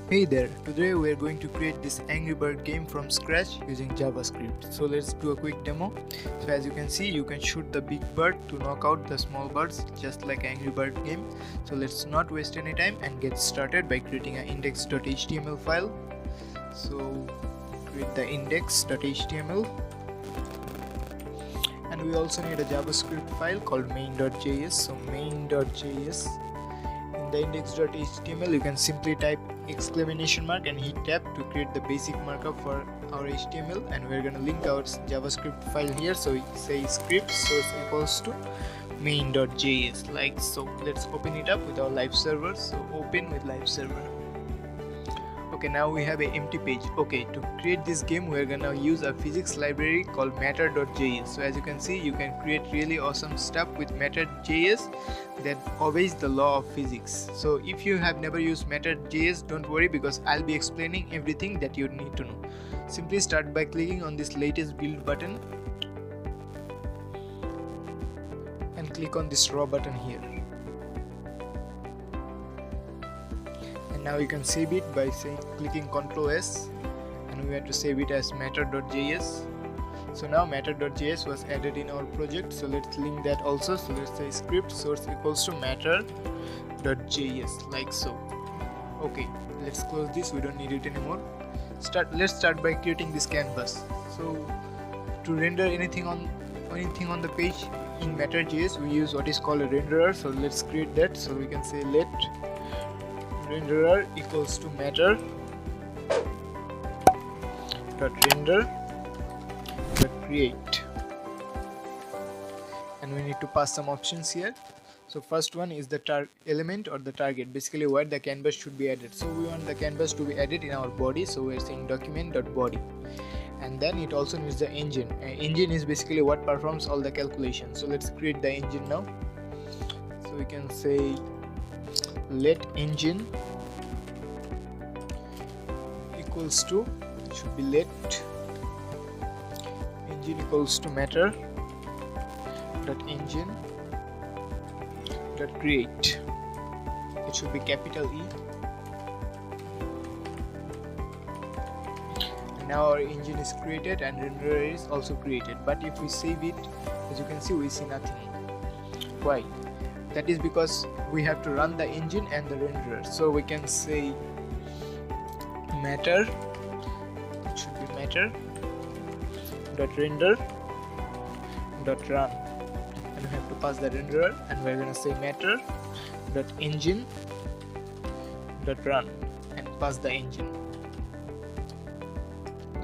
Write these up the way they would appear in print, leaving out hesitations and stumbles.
Hey there, today we are going to create this Angry Bird game from scratch using JavaScript. So let's do a quick demo. So as you can see, you can shoot the big bird to knock out the small birds just like Angry Bird game. So let's not waste any time and get started by creating an index.html file. So create the index.html, and we also need a JavaScript file called main.js. So main.js. In the index.html, you can simply type exclamation mark and hit tab to create the basic markup for our HTML, and we're going to link our JavaScript file here. So we say script source equals to main.js like so. Let's open it up with our live server. So open with live server. Okay, now we have an empty page. Okay, to create this game we're gonna use a physics library called matter.js. So as you can see, you can create really awesome stuff with matter.js that obeys the law of physics. So if you have never used matter.js, don't worry, because I'll be explaining everything that you need to know. Simply start by clicking on this latest build button and click on this raw button here. Now you can save it by clicking Ctrl S, and we have to save it as matter.js. So now matter.js was added in our project, so let's link that also. So let's say script source equals to matter.js like so. Okay, let's close this, we don't need it anymore. Let's start by creating this canvas. So to render anything on the page in matter.js, we use what is called a renderer. So let's create that. So we can say let renderer equals to matter dot render dot create, and we need to pass some options here. So first one is the element or the target, basically where the canvas should be added. So we want the canvas to be added in our body, so we're saying document.body. And then it also needs the engine. Engine is basically what performs all the calculations. So let's create the engine now. So we can say let engine equals to, it should be let engine equals to matter dot engine dot create. It should be capital E. And now our engine is created and renderer is also created, but if we save it, as you can see, we see nothing. Why? That is because we have to run the engine and the renderer. So we can say matter, it should be matter dot render dot run, and we have to pass the renderer, and we're going to say matter dot engine dot run and pass the engine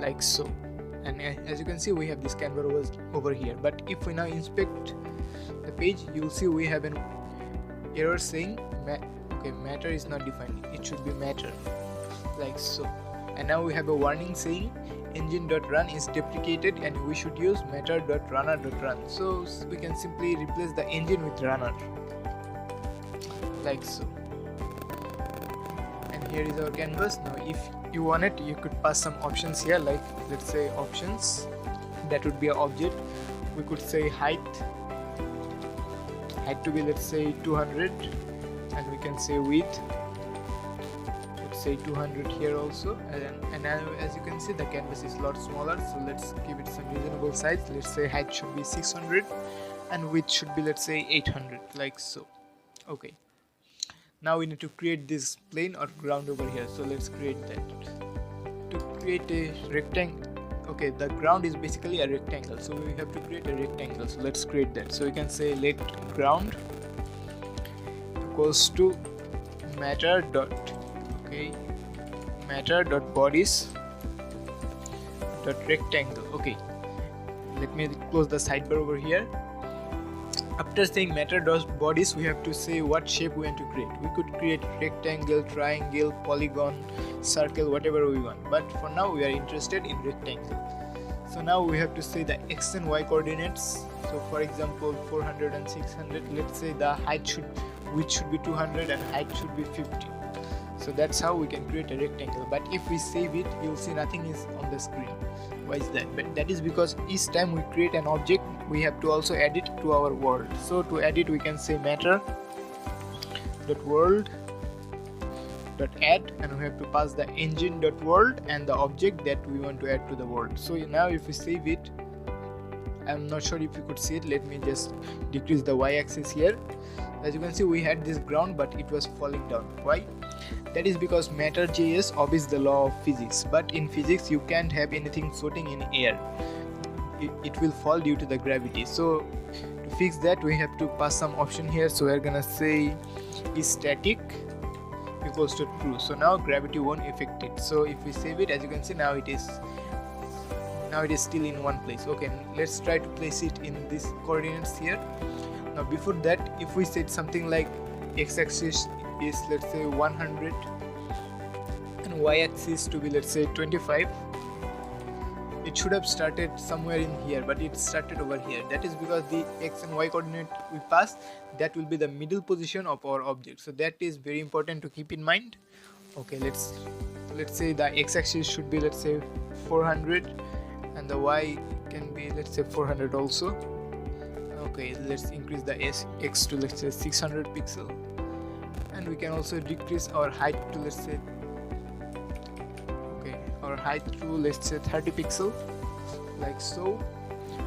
like so. And as you can see, we have this canvas over here. But if we now inspect the page, you will see we have an error saying matter is not defined. It should be matter like so. And now we have a warning saying engine.run is deprecated and we should use matter.runner.run. So we can simply replace the engine with runner like so. And here is our canvas. Now if you want it, you could pass some options here, like let's say options, that would be an object. We could say height to be, let's say 200, and we can say width, let's say 200 here also. And now as you can see, the canvas is a lot smaller, so let's give it some reasonable size. Let's say height should be 600 and width should be, let's say 800 like so. Okay, now we need to create this plane or ground over here, so let's create that. To create a rectangle, okay, the ground is basically a rectangle, so we have to create a rectangle. So let's create that. So we can say let ground equals to matter dot bodies dot rectangle. Okay, let me close the sidebar over here. After saying matter dot bodies, we have to say what shape we want to create. We could create rectangle, triangle, polygon, circle, whatever we want, but for now we are interested in rectangle. So now we have to say the x and y coordinates. So for example 400 and 600, let's say the width should be 200 and height should be 50. So that's how we can create a rectangle. But if we save it, you'll see nothing is on the screen. Why is that? But that is because each time we create an object, we have to also add it to our world. So to add it, we can say matter dot world add, and we have to pass the engine.world and the object that we want to add to the world. So now if we save it, I'm not sure if you could see it, let me just decrease the y-axis here. As you can see, we had this ground but it was falling down. Why? That is because matter.js obeys the law of physics, but in physics you can't have anything floating in air. It will fall due to the gravity. So to fix that, we have to pass some option here. So we're gonna say is static equals to true. So now gravity won't affect it. So if we save it, as you can see, now it is still in one place. Okay, let's try to place it in these coordinates here. Now before that, if we set something like x-axis is, let's say, 100 and y-axis to be, let's say, 25, it should have started somewhere in here, but it started over here. That is because the x and y coordinate we pass, that will be the middle position of our object. So that is very important to keep in mind. Okay, let's say the x-axis should be, let's say, 400 and the y can be, let's say, 400 also. Okay, let's increase the x to, let's say, 600 pixel, and we can also decrease our height to, let's say, let's say 30 pixel, like so.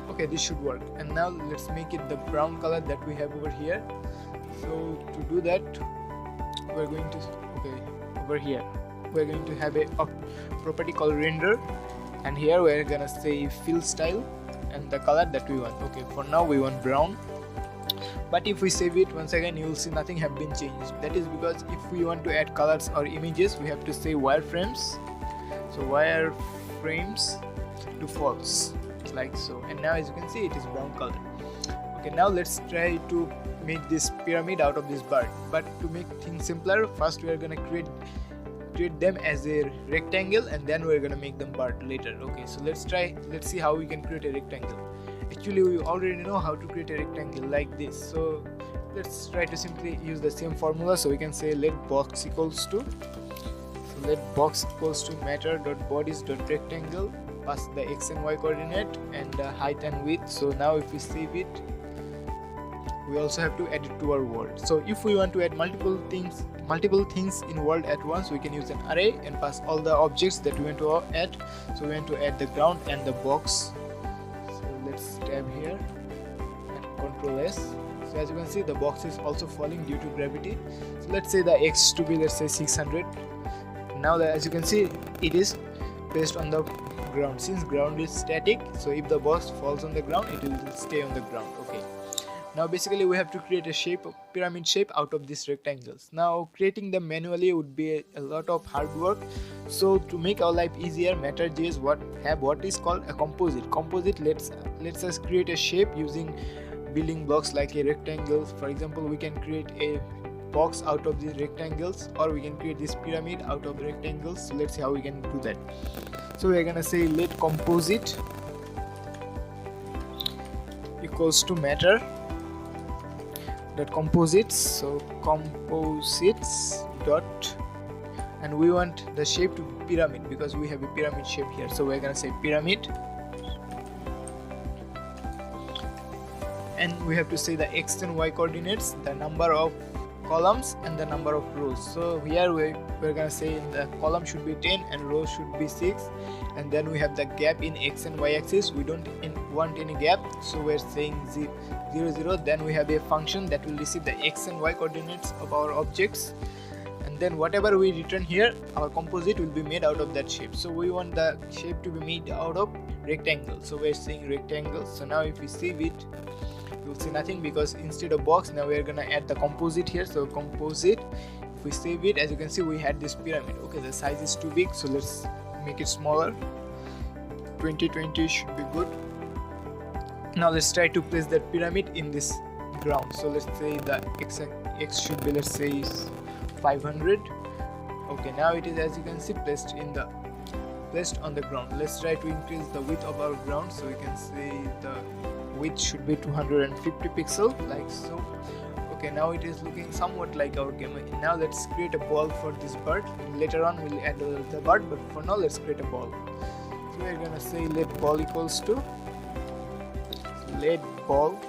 Okay, this should work. And now let's make it the brown color that we have over here. So to do that, we're going to, over here we're going to have a property called render, and here we're gonna say fill style and the color that we want. Okay, for now we want brown, but if we save it once again, you will see nothing have been changed. That is because if we want to add colors or images, we have to say wireframes. So wireframes to false, like so. And now as you can see, it is brown color. Okay, now let's try to make this pyramid out of this bird. But to make things simpler, first we are gonna create them as a rectangle, and then we're gonna make them bird later. Okay, so let's see how we can create a rectangle. Actually, we already know how to create a rectangle like this. So let's try to simply use the same formula. So we can say let box equals to matter.bodies.rectangle, pass the x and y coordinate and the height and width. So now if we save it, we also have to add it to our world. So if we want to add multiple things in world at once, we can use an array and pass all the objects that we want to add. So we want to add the ground and the box. So let's tab here and Ctrl S. So as you can see, the box is also falling due to gravity. So let's say the x to be, let's say, 600. Now as you can see, it is placed on the ground. Since ground is static, so if the box falls on the ground, it will stay on the ground. Okay, now basically we have to create a pyramid shape out of these rectangles. Now creating them manually would be a lot of hard work. So to make our life easier, matter.js what is called a composite. Composite lets us create a shape using building blocks like a rectangle. For example, we can create a box out of these rectangles, or we can create this pyramid out of rectangles. So let's see how we can do that. So we're gonna say let composite equals to matter dot composites. So composites dot, and we want the shape to be pyramid because we have a pyramid shape here. So we're gonna say pyramid, and we have to say the x and y coordinates, the number of columns and the number of rows. So here we're gonna say the column should be 10 and rows should be 6, and then we have the gap in x and y axis. We don't want any gap, so we're saying 0 0. Then we have a function that will receive the x and y coordinates of our objects, and then whatever we return here, our composite will be made out of that shape. So we want the shape to be made out of rectangle, so we're saying rectangle. So now if we save it, you'll see nothing because instead of box, now we're gonna add the composite here. So composite, if we save it, as you can see, we had this pyramid. Okay, the size is too big, so let's make it smaller. 2020 should be good. Now let's try to place that pyramid in this ground. So let's say the x should be, let's say, 500. Okay, now it is, as you can see, placed on the ground. Let's try to increase the width of our ground. So we can say the width should be 250 pixel, like so. Okay, now it is looking somewhat like our game. Now let's create a ball for this bird. Later on we'll add the bird, but for now let's create a ball. So we're gonna say let ball equals to let ball.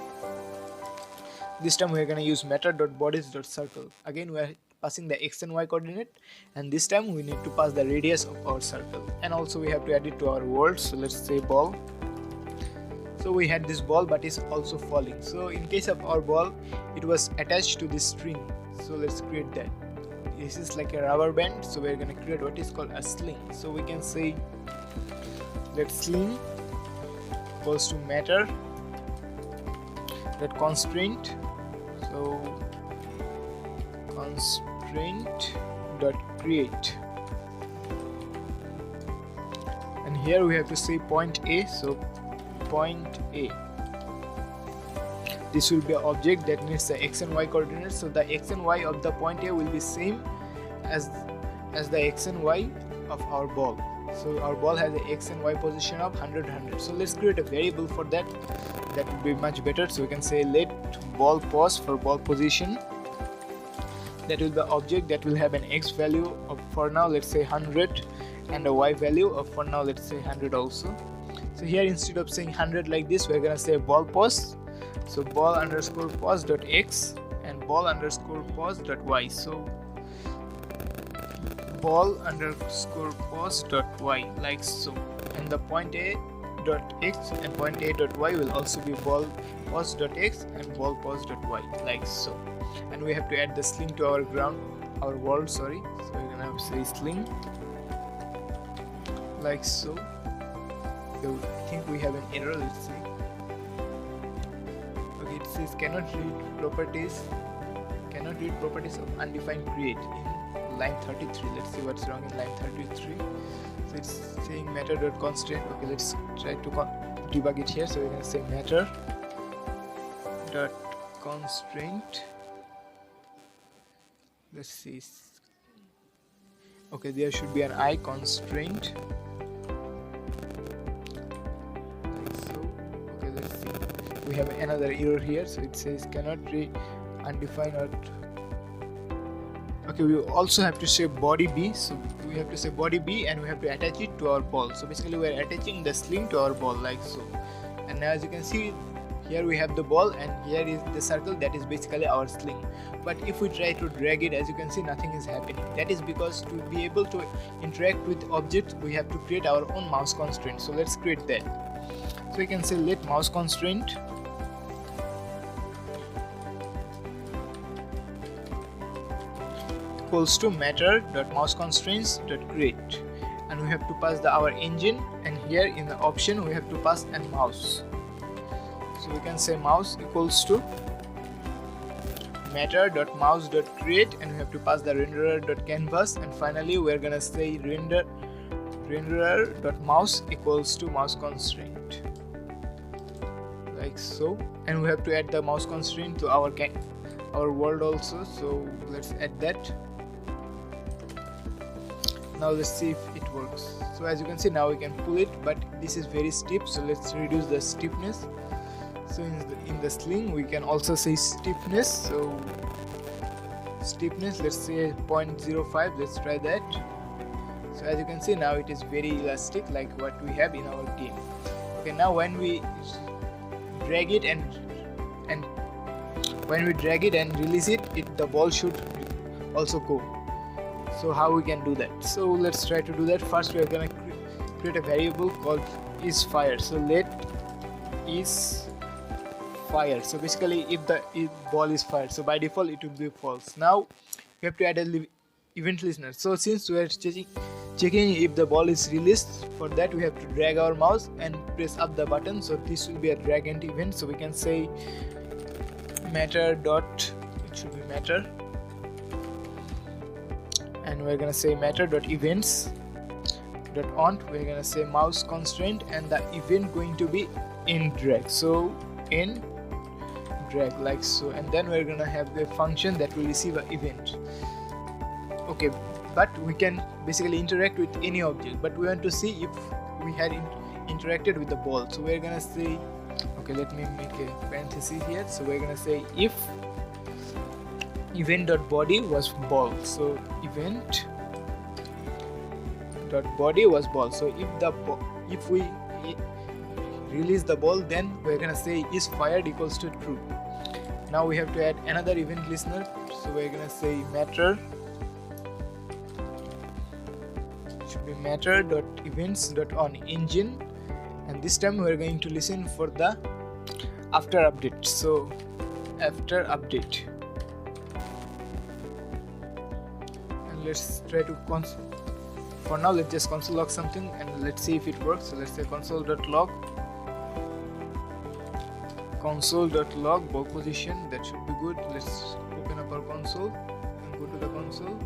This time we're gonna use matter.bodies.circle. Again we are passing the x and y coordinate, and this time we need to pass the radius of our circle, and also we have to add it to our world. So let's say ball. So we had this ball, but it's also falling. So in case of our ball, it was attached to this string. So let's create that. This is like a rubber band, so we're gonna create what is called a sling. So we can say that sling equals to matter that constraint. So constraint dot create, and here we have to say point A. So point A, this will be an object that needs the x and y coordinates. So the x and y of the point A will be same as the x and y of our ball. So our ball has a x and y position of 100, 100. So let's create a variable for that. That would be much better. So we can say let ball pos for ball position. That will be an object that will have an x value of, for now let's say 100, and a y value of, for now let's say 100 also. So here instead of saying 100 like this, we're gonna say ball pos. So ball underscore pos dot x and ball underscore pos dot y. So ball underscore pos dot y, like so. And the point A dot x and point A dot y will also be ball pos dot x and ball pos dot y, like so. And we have to add the sling to our ground, our world, sorry. So we're gonna have to say sling, like so. So I think we have an error, let's see. Okay, it says cannot read properties of undefined create in line 33. Let's see what's wrong in line 33. So it's saying matter.constraint. Okay, let's try to debug it here. So we're going to say matter.constraint. Let's see. Okay, there should be an I constraint. Like so. Okay, let's see. We have another error here. So it says cannot read undefined or. Okay, we also have to say body B. So we have to say body B and we have to attach it to our ball. So basically we are attaching the sling to our ball, like so. And now as you can see, here we have the ball and here is the circle, that is basically our sling. But if we try to drag it, as you can see, nothing is happening. That is because to be able to interact with objects, we have to create our own mouse constraint. So let's create that. So we can say let mouse constraint equals to matter.mouseConstraints.create, and we have to pass our engine, and here in the option we have to pass a mouse. So we can say mouse equals to matter.mouse.create, and we have to pass the renderer.canvas, and finally we are gonna say renderer.mouse equals to mouse constraint, like so. And we have to add the mouse constraint to our world also. So let's add that. Now let's see if it works. So as you can see, now we can pull it, but this is very steep, so let's reduce the steepness. So in the sling we can also say stiffness. So stiffness, let's say 0.05. let's try that. So as you can see, now it is very elastic, like what we have in our game. Okay, now when we drag it and release it, the ball should also go. So how we can do that? So let's try to do that. First we are gonna create a variable called isFire. So let isFire. So basically if ball is fired, so by default it will be false. Now we have to add a event listener. So since we are checking if the ball is released, for that we have to drag our mouse and press up the button. So this will be a drag and event. So we can say matter dot, it should be matter, and we're gonna say matter.events.on. we're gonna say mouse constraint, and the event going to be in drag. So in drag, like so, and then we're gonna have the function that will receive an event. Okay, but we can basically interact with any object, but we want to see if we had interacted with the ball. So we're gonna say, okay, let me make a parenthesis here. So we're gonna say if event.body was ball. So event.body was ball. So if we release the ball, then we're gonna say is fired equals to true. Now we have to add another event listener. So we're gonna say matter should be matter.events.on engine, and this time we're going to listen for the after update. So after update, and let's try to for now let's just console log something and let's see if it works. So let's say console.log ball position. That should be good. Let's open up our console and go to the console.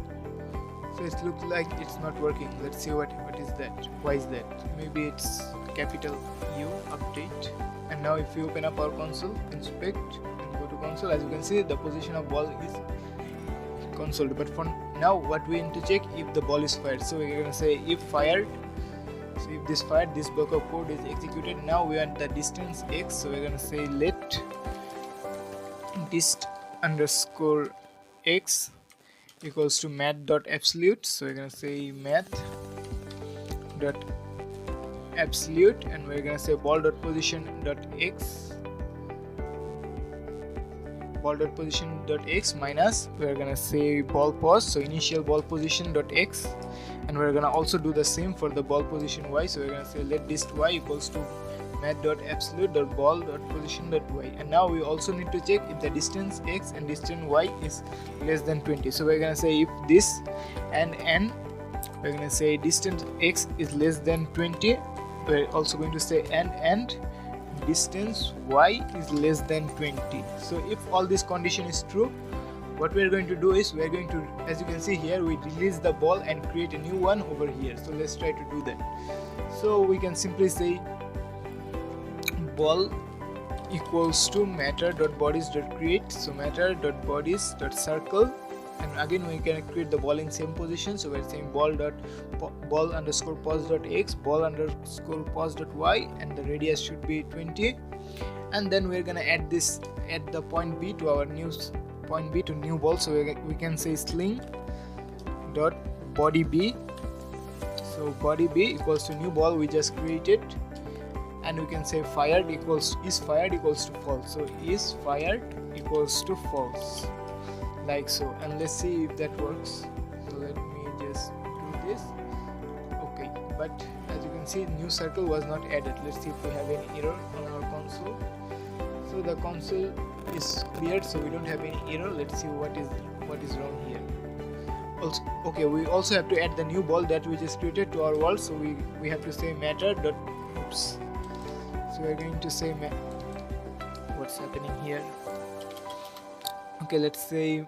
So it looks like it's not working. Let's see what is that. Why is that? Maybe it's capital U update. And now if you open up our console, inspect and go to console, as you can see the position of ball is console. But for now what we need to check if the ball is fired. So we're gonna say if fired. So if this fired, this block of code is executed. Now we want the distance x, so we're gonna say let dist underscore x equals to math.absolute. So we're gonna say math.absolute, and we're gonna say ball.position.x minus, we're gonna say ball pos, so initial ball position.x, and we're gonna also do the same for the ball position y. So we're gonna say let dist y equals to math.absolute.ball.position.y, and now we also need to check if the distance x and distance y is less than 20. So we're gonna say if this and n, we're gonna say distance x is less than 20. We're also going to say and distance y is less than 20. So if all this condition is true, what we're going to do is we're going to, as you can see here, we release the ball and create a new one over here. So let's try to do that. So we can simply say ball equals to matter.bodies.create. So matter.bodies.circle, and again we can create the ball in same position. So we're saying ball underscore pos.x, ball underscore pos.y, and the radius should be 20. And then we're gonna add the point B to our new ball. So we can say sling dot body B. So body B equals to new ball we just created, and we can say fired equals to false. So is fired equals to false, like so. And let's see if that works. So let me just do this. Okay, but as you can see, new circle was not added. Let's see if we have any error on our console. So the console is cleared, so we don't have any error. Let's see what is wrong here. Also, okay, we also have to add the new ball that we just created to our world. So we have to say matter dot oops. So we're going to say what's happening here. Okay, let's say,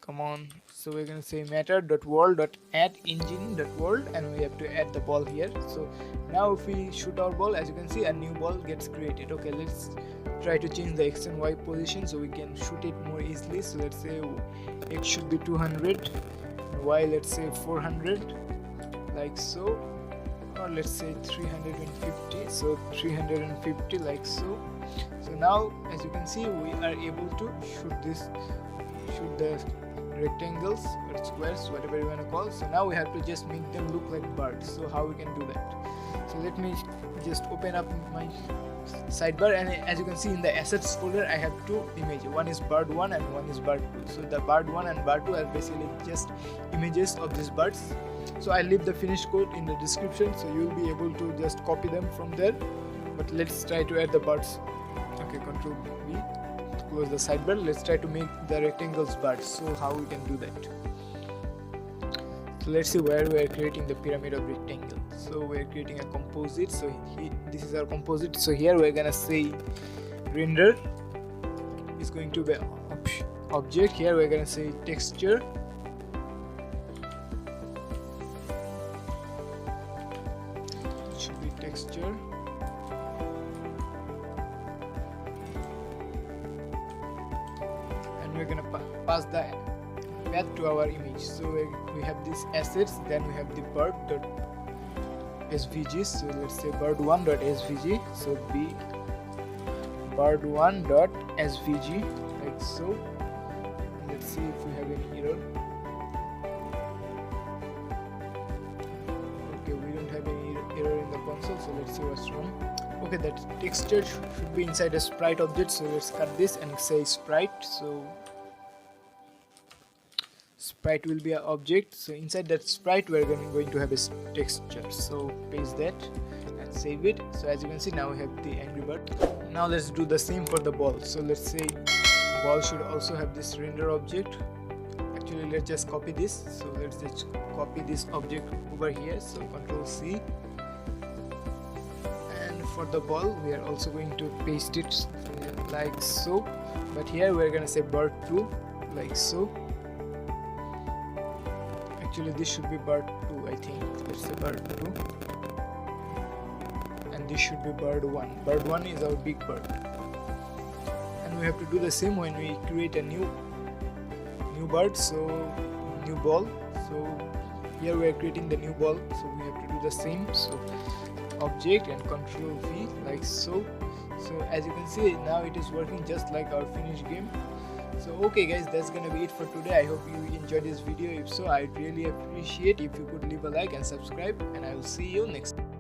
come on. So we're going to say matter.world.add-engine.world, and we have to add the ball here. So now if we shoot our ball, as you can see, a new ball gets created. Okay, let's try to change the x and y position so we can shoot it more easily. So let's say x should be 200 and y, let's say 400, like so. Or let's say 350, so 350, like so. So now as you can see, we are able to shoot the rectangles or squares, whatever you want to call. So now we have to just make them look like birds. So how we can do that? So let me just open up my sidebar, and as you can see in the assets folder I have two images. One is bird1 and one is bird2. So the bird1 and bird2 are basically just images of these birds. So I leave the finished code in the description, so you will be able to just copy them from there. But let's try to add the birds. Okay, Control V to close the sidebar. Let's try to make the rectangles birds. So how we can do that? So let's see where we are creating the pyramid of rectangle. So we are creating a composite. So this is our composite. So here we are gonna say render is going to be object. Here we are gonna say texture. It should be texture. And we're gonna pass the path to our image. So we have these assets, then we have the bird.svg. So let's say bird1.svg. So be bird1.svg, like so. Let's see if we have any error. Okay, we don't have any error in the console, so let's see what's wrong. Okay, that texture should be inside a sprite object, so let's cut this and say sprite. So sprite will be an object. So inside that sprite we're going to have a texture. So paste that and save it. So as you can see, now we have the angry bird. Now let's do the same for the ball. So let's say ball should also have this render object. Actually, let's just copy this. So let's just copy this object over here. So Control C. And for the ball, we are also going to paste it like so. But here we're gonna say bird 2 like so. Actually, this should be bird 2, I think. Let's say bird 2. And this should be bird 1. Bird 1 is our big bird. And we have to do the same when we create a new bird, so new ball. So here we are creating the new ball, so we have to do the same. So object and Control V like so. So as you can see, now it is working just like our finished game. So okay guys, that's gonna be it for today. I hope you enjoyed this video. If so, I'd really appreciate if you could leave a like and subscribe, and I will see you next time.